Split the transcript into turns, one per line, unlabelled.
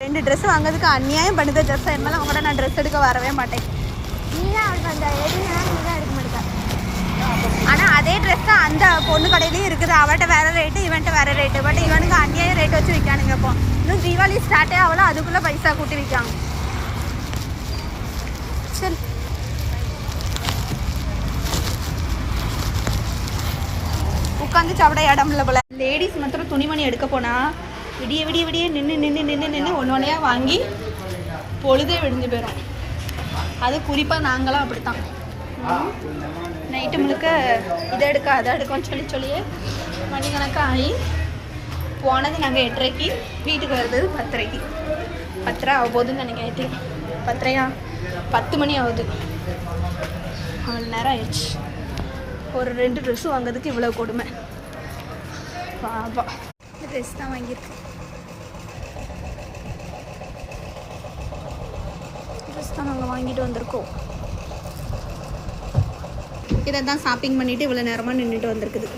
2 dress வாங்குறதுக்கு அநியாயம் பண்ணுது. ட்ரெஸ் என்னால அவங்கள நான் ட்ரெஸ் எடுக்க வரவே மாட்டேன். ஆனால் அதே ட்ரெஸ் தான் அந்த பொண்ணு கடையிலையும் இருக்குது. அவள்கிட்ட வேறு ரேட்டு, இவன்ட்ட வேறு ரேட்டு. பட் இவனுக்கு அநியாயம் ரேட் வச்சு விற்கானுங்க. இப்போ இன்னும் தீபாவளி ஸ்டார்ட்டே ஆகல, அதுக்குள்ளே பைசா கூட்டி விற்காங்க. சரி, உட்காந்து சாப்பிட இடம் இல்லை போல. லேடிஸ் மாத்திரம் துணிமணி எடுக்க போனால் விடிய விடிய விடிய நின்று ஒன்று ஒன்றையா வாங்கி பொழுதே விடிஞ்சு போயிடும். அது குறிப்பாக நாங்களாம் அப்படித்தான். நைட்டு முழுக்க இதை எடுக்க அதை எடுக்கோன்னு சொல்லியே மணிக்கணக்காக ஆகி போனது நாங்கள் 8:30க்கு, வீட்டுக்கு வர்றது 10:30க்கு. 10:30 ஆக போகுதுன்னு நினைக்கிறேன். 10:30 10 மணி ஆகுது. அவ்வளோ நேரம் ஆயிடுச்சு. ஒரு 2 ட்ரெஸ்ஸு வாங்கிறதுக்கு இவ்வளோ கொடுமை. பாப்பா ட்ரெஸ் தான் வாங்கியிருக்கு. ட்ரெஸ் தான் நாங்கள் வாங்கிட்டு வந்திருக்கோம். இதை தான் ஷாப்பிங் பண்ணிவிட்டு இவ்வளோ நேரமாக நின்றுட்டு வந்திருக்குது.